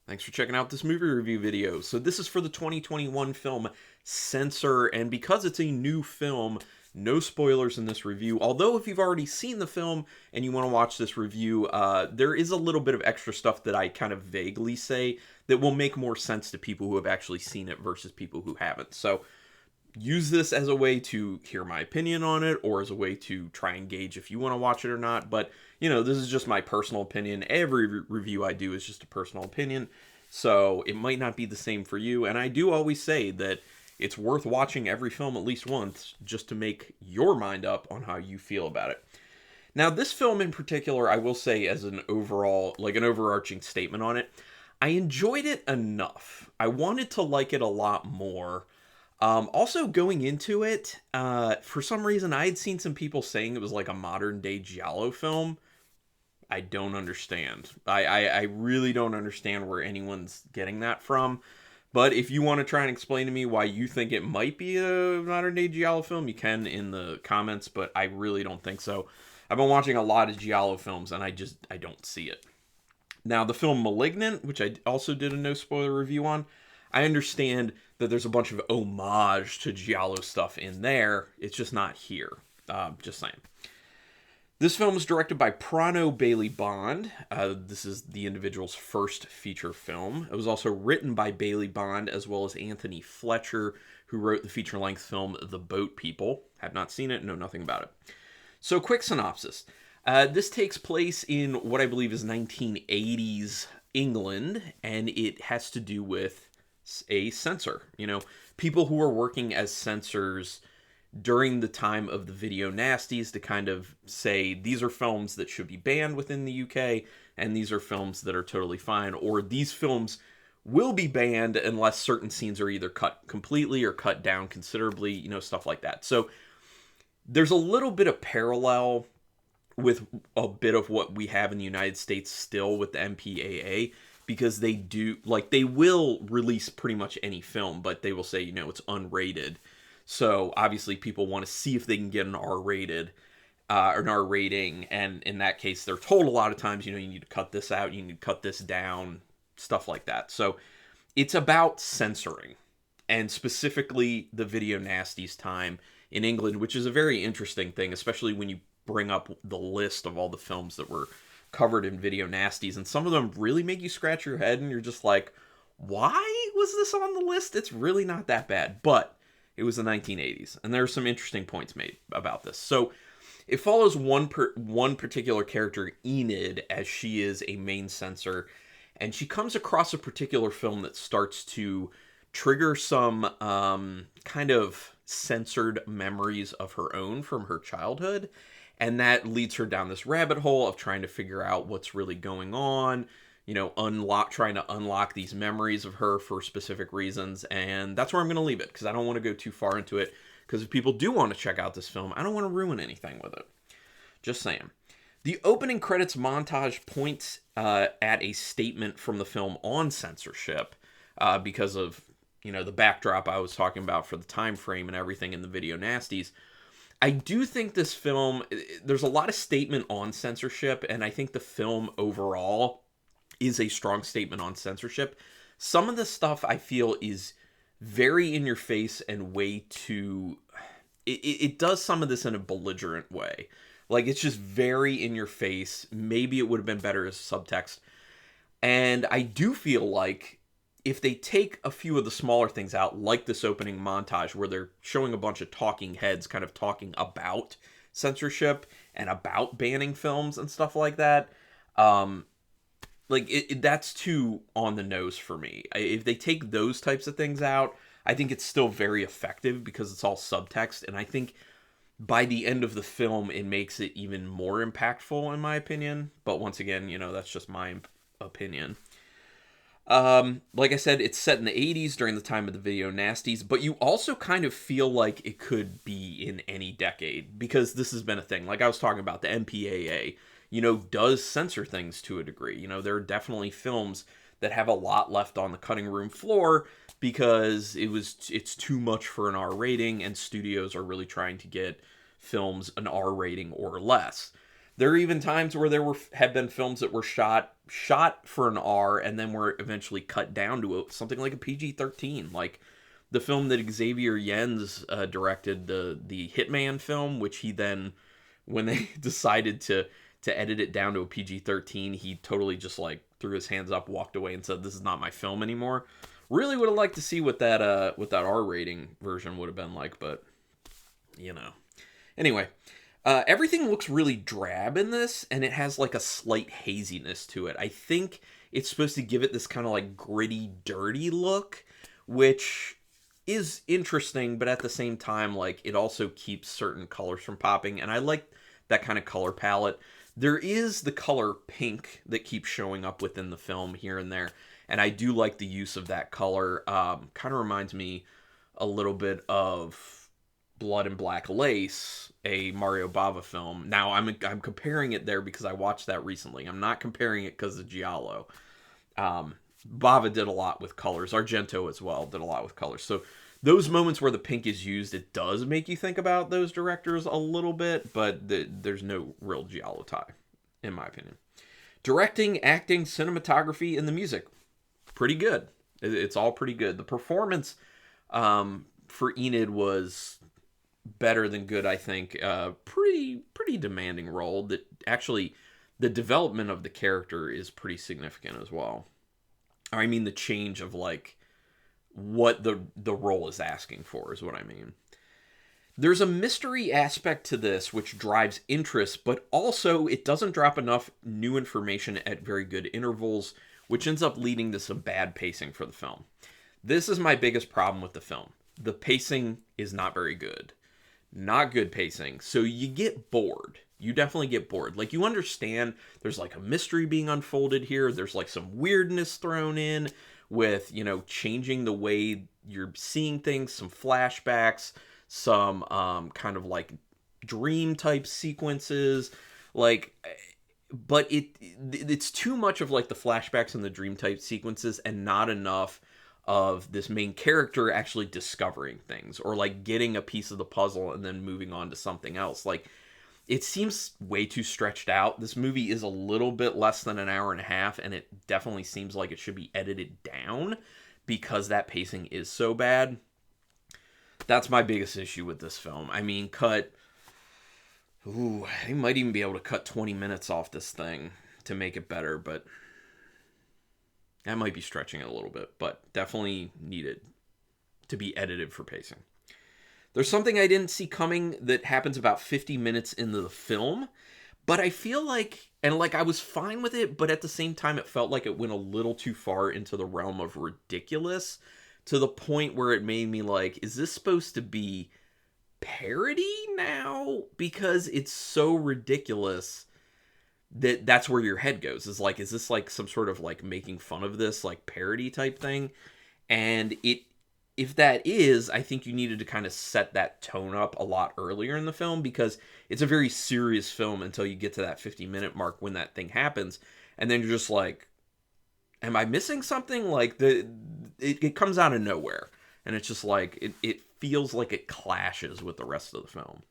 Thanks for checking out this movie review video. So this is for the 2021 film Censor, and because it's a new film, no spoilers in this review. Although if you've already seen the film and you want to watch this review, there is a little bit of extra stuff that I kind of vaguely say that will make more sense to people who have actually seen it versus people who haven't. So use this as a way to hear my opinion on it or as a way to try and gauge if you want to watch it or not. But, this is just my personal opinion. Every review I do is just a personal opinion. So it might not be the same for you. And I do always say that it's worth watching every film at least once just to make your mind up on how you feel about it. Now, this film in particular, I will say as an overall, like an overarching statement on it, I enjoyed it enough. I wanted to like it a lot more. Also, going into it, for some reason, I had seen some people saying it was like a modern day Giallo film. I don't understand. I really don't understand where anyone's getting that from. But if you want to try and explain to me why you think it might be a modern day Giallo film, you can in the comments, but I really don't think so. I've been watching a lot of Giallo films and I don't see it. Now, the film Malignant, which I also did a no spoiler review on, I understand that there's a bunch of homage to Giallo stuff in there. It's just not here. Just saying. This film was directed by Prano Bailey-Bond. This is the individual's first feature film. It was also written by Bailey-Bond as well as Anthony Fletcher, who wrote the feature-length film The Boat People. Have not seen it, know nothing about it. So, quick synopsis. This takes place in what I believe is 1980s England, and it has to do with a censor. People who are working as censors during the time of the video nasties to kind of say these are films that should be banned within the UK and these are films that are totally fine, or these films will be banned unless certain scenes are either cut completely or cut down considerably, stuff like that. So there's a little bit of parallel with a bit of what we have in the United States still with the MPAA, because they will release pretty much any film, but they will say, it's unrated. So obviously people want to see if they can get an R-rated or an R rating, and in that case they're told a lot of times, you need to cut this out, you need to cut this down, stuff like that. So it's about censoring, and specifically the video nasties time in England, which is a very interesting thing, especially when you bring up the list of all the films that were covered in video nasties, and some of them really make you scratch your head and you're just like, why was this on the list? It's really not that bad, but it was the 1980s, and there are some interesting points made about this. So it follows one particular character, Enid, as she is a main censor, and she comes across a particular film that starts to trigger some kind of censored memories of her own from her childhood, and that leads her down this rabbit hole of trying to figure out what's really going on, trying to unlock these memories of her for specific reasons. And that's where I'm going to leave it, because I don't want to go too far into it, because if people do want to check out this film, I don't want to ruin anything with it. Just saying. The opening credits montage points at a statement from the film on censorship, because of, the backdrop I was talking about for the time frame and everything in the video nasties. I do think this film, there's a lot of statement on censorship, and I think the film overall is a strong statement on censorship. Some of the stuff I feel is very in your face and way too... It does some of this in a belligerent way. Like, it's just very in your face. Maybe it would have been better as subtext. And I do feel like if they take a few of the smaller things out, like this opening montage where they're showing a bunch of talking heads kind of talking about censorship and about banning films and stuff like that, that's too on the nose for me. If they take those types of things out, I think it's still very effective because it's all subtext, and I think by the end of the film it makes it even more impactful in my opinion. But once again, that's just my opinion. Like I said, it's set in the 80s during the time of the video nasties, but you also kind of feel like it could be in any decade, because this has been a thing. Like I was talking about, the MPAA, does censor things to a degree. There are definitely films that have a lot left on the cutting room floor because it's too much for an R rating, and studios are really trying to get films an R rating or less. There are even times where have been films that were shot for an R and then were eventually cut down to something like a PG-13, like the film that Xavier Yens directed, the Hitman film, which he then, when they decided to edit it down to a PG-13, he totally just like threw his hands up, walked away, and said, "This is not my film anymore." Really would have liked to see what that R rating version would have been like, but you know. Anyway, everything looks really drab in this, and it has like a slight haziness to it. I think it's supposed to give it this kind of like gritty, dirty look, which is interesting, but at the same time, like, it also keeps certain colors from popping, and I like that kind of color palette. There is the color pink that keeps showing up within the film here and there, and I do like the use of that color. Kind of reminds me a little bit of Blood and Black Lace, a Mario Bava film. Now, I'm comparing it there because I watched that recently. I'm not comparing it because of Giallo. Bava did a lot with colors. Argento as well did a lot with colors. So those moments where the pink is used, it does make you think about those directors a little bit, but there's no real Giallo tie, in my opinion. Directing, acting, cinematography, and the music, pretty good. It's all pretty good. The performance for Enid was better than good, I think. Pretty demanding role. That actually, the development of the character is pretty significant as well. I mean, the change of like what the role is asking for is what I mean. There's a mystery aspect to this which drives interest, but also it doesn't drop enough new information at very good intervals, which ends up leading to some bad pacing for the film. This is my biggest problem with the film. The pacing is not very good. Not good pacing. So you get bored. You definitely get bored. Like, you understand there's like a mystery being unfolded here. There's like some weirdness thrown in with, you know, changing the way you're seeing things, some flashbacks, some kind of like dream type sequences. Like, but it's too much of like the flashbacks and the dream type sequences and not enough of this main character actually discovering things or like getting a piece of the puzzle and then moving on to something else. Like, it seems way too stretched out. This movie is a little bit less than an hour and a half, and it definitely seems like it should be edited down because that pacing is so bad. That's my biggest issue with this film. I mean, they might even be able to cut 20 minutes off this thing to make it better, but that might be stretching it a little bit, but definitely needed to be edited for pacing. There's something I didn't see coming that happens about 50 minutes into the film, but I feel like, and like I was fine with it, but at the same time it felt like it went a little too far into the realm of ridiculous to the point where it made me like, is this supposed to be parody now? Because it's so ridiculous that's where your head goes. Is like, is this like some sort of like making fun of this like parody type thing? And if that is, I think you needed to kind of set that tone up a lot earlier in the film, because it's a very serious film until you get to that 50-minute mark when that thing happens. And then you're just like, am I missing something? Like, it comes out of nowhere. And it's just like, it feels like it clashes with the rest of the film.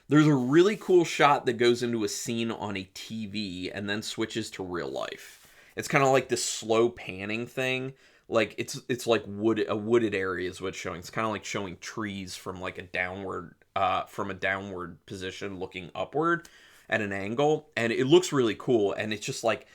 There's a really cool shot that goes into a scene on a TV and then switches to real life. It's kind of like this slow panning thing. Like, it's like a wooded area is what's showing. It's kind of like showing trees from like a downward position looking upward at an angle. And it looks really cool. And it's just like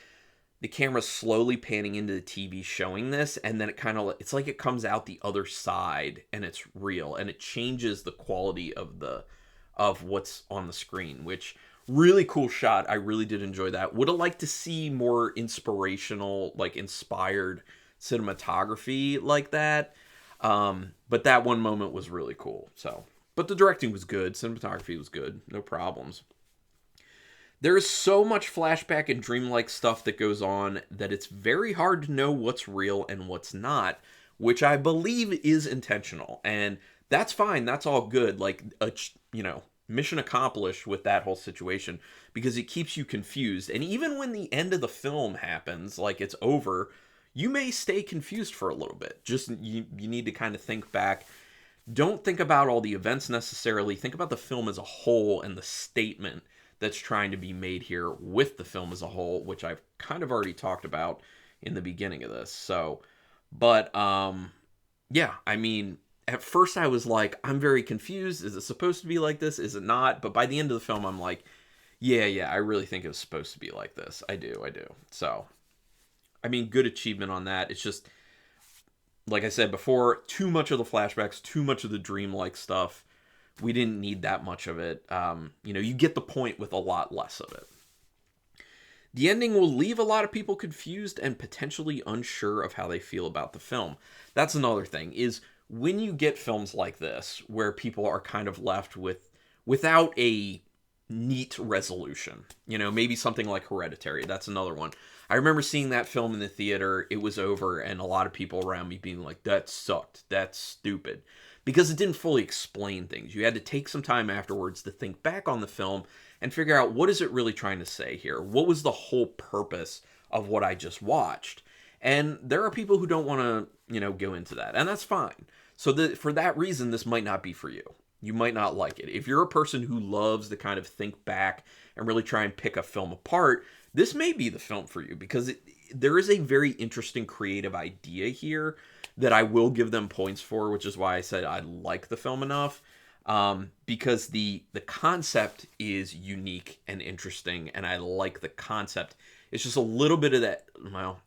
the camera's slowly panning into the TV showing this. And then it's like it comes out the other side and it's real. And it changes the quality of what's on the screen, which really cool shot. I really did enjoy that. Would have liked to see more inspirational, like inspired cinematography like that. But that one moment was really cool. So, but the directing was good. Cinematography was good. No problems. There is so much flashback and dreamlike stuff that goes on that it's very hard to know what's real and what's not, which I believe is intentional. And that's fine. That's all good. Like, mission accomplished with that whole situation, because it keeps you confused. And even when the end of the film happens, like it's over, you may stay confused for a little bit. Just, you need to kind of think back. Don't think about all the events necessarily. Think about the film as a whole and the statement that's trying to be made here with the film as a whole, which I've kind of already talked about in the beginning of this. So, but yeah, I mean, at first I was like, I'm very confused. Is it supposed to be like this? Is it not? But by the end of the film, I'm like, yeah, I really think it was supposed to be like this. I do. So, I mean, good achievement on that. It's just, like I said before, too much of the flashbacks, too much of the dreamlike stuff. We didn't need that much of it. You get the point with a lot less of it. The ending will leave a lot of people confused and potentially unsure of how they feel about the film. That's another thing, is when you get films like this, where people are kind of left without a neat resolution. Maybe something like Hereditary. That's another one. I remember seeing that film in the theater. It was over, and a lot of people around me being like, that sucked. That's stupid. Because it didn't fully explain things. You had to take some time afterwards to think back on the film and figure out, what is it really trying to say here? What was the whole purpose of what I just watched? And there are people who don't want to, go into that. And that's fine. So for that reason, this might not be for you. You might not like it. If you're a person who loves to kind of think back and really try and pick a film apart, this may be the film for you, because there is a very interesting creative idea here that I will give them points for, which is why I said I like the film enough, because the concept is unique and interesting, and I like the concept. It's just a little bit of that,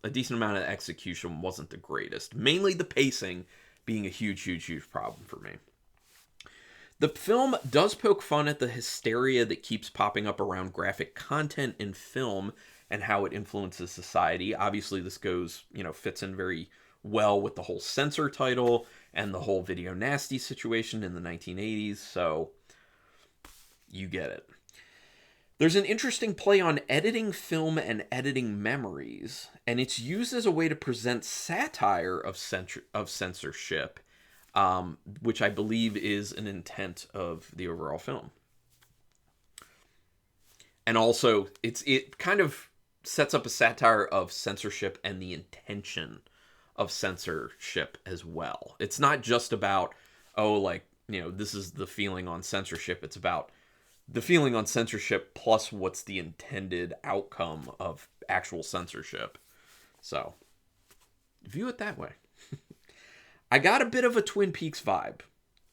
a decent amount of execution wasn't the greatest. Mainly the pacing being a huge problem for me. The film does poke fun at the hysteria that keeps popping up around graphic content in film and how it influences society. Obviously, this fits in very well with the whole Censor title and the whole video nasty situation in the 1980s, so you get it. There's an interesting play on editing film and editing memories, and it's used as a way to present satire of censorship, which I believe is an intent of the overall film. And also, it kind of sets up a satire of censorship and the intention of censorship as well. It's not just about, this is the feeling on censorship. It's about the feeling on censorship plus what's the intended outcome of actual censorship. So, view it that way. I got a bit of a Twin Peaks vibe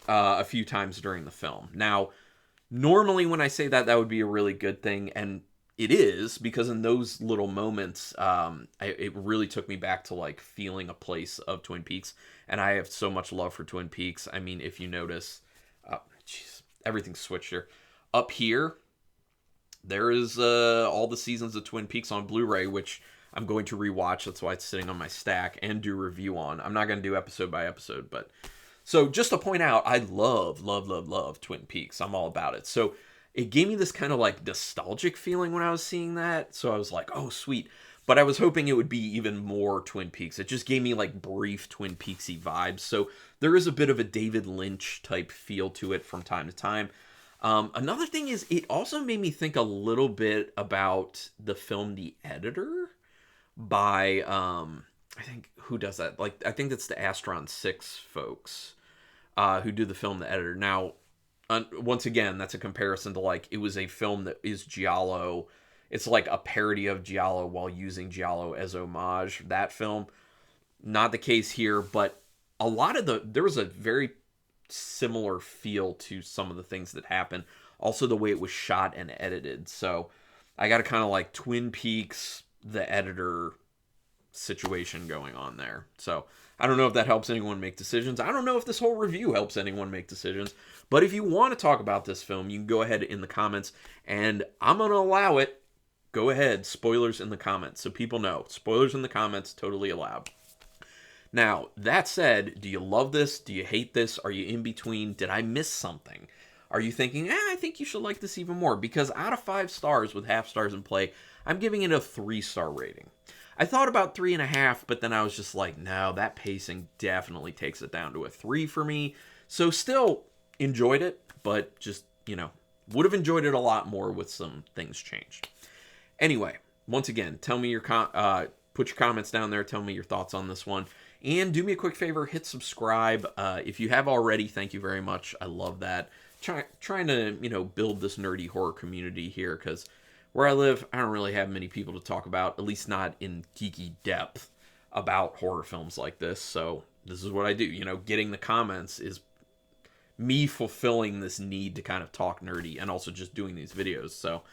a few times during the film. Now, normally when I say that would be a really good thing, and it is, because in those little moments, it really took me back to feeling a place of Twin Peaks, and I have so much love for Twin Peaks. I mean, if you notice, everything's switched here. Up here, there is all the seasons of Twin Peaks on Blu-ray, which I'm going to rewatch. That's why it's sitting on my stack, and do review on. I'm not going to do episode by episode, but so just to point out, I love Twin Peaks. I'm all about it. So it gave me this kind of nostalgic feeling when I was seeing that. So I was like, oh, sweet. But I was hoping it would be even more Twin Peaks. It just gave me brief Twin Peaksy vibes. So there is a bit of a David Lynch type feel to it from time to time. Another thing is, it also made me think a little bit about the film The Editor by, I think, who does that? I think that's the Astron 6 folks who do the film The Editor. Now, once again, that's a comparison to it was a film that is Giallo. It's a parody of Giallo while using Giallo as homage. That film, not the case here, but there was a very similar feel to some of the things that happened. Also, the way it was shot and edited. So I got a kind of Twin Peaks, The Editor situation going on there. So I don't know if that helps anyone make decisions. I don't know if this whole review helps anyone make decisions. But if you want to talk about this film, you can go ahead in the comments, and I'm going to allow it. Go ahead, spoilers in the comments, so people know. Spoilers in the comments, totally allowed. Now, that said, do you love this? Do you hate this? Are you in between? Did I miss something? Are you thinking, I think you should like this even more? Because out of 5 stars with half stars in play, I'm giving it a 3-star rating. I thought about 3.5, but then I was just like, no, that pacing definitely takes it down to a 3 for me. So still enjoyed it, but just, would have enjoyed it a lot more with some things changed. Anyway, once again, tell me put your comments down there. Tell me your thoughts on this one. And do me a quick favor, hit subscribe. If you have already, thank you very much. I love that. trying to, build this nerdy horror community here, because where I live, I don't really have many people to talk about, at least not in geeky depth, about horror films like this. So this is what I do. Getting the comments is me fulfilling this need to kind of talk nerdy and also just doing these videos. So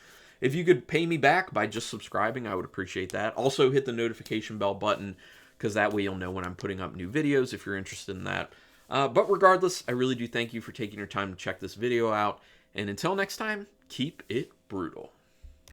if you could pay me back by just subscribing, I would appreciate that. Also hit the notification bell button, because that way you'll know when I'm putting up new videos if you're interested in that. But regardless, I really do thank you for taking your time to check this video out. And until next time, keep it brutal.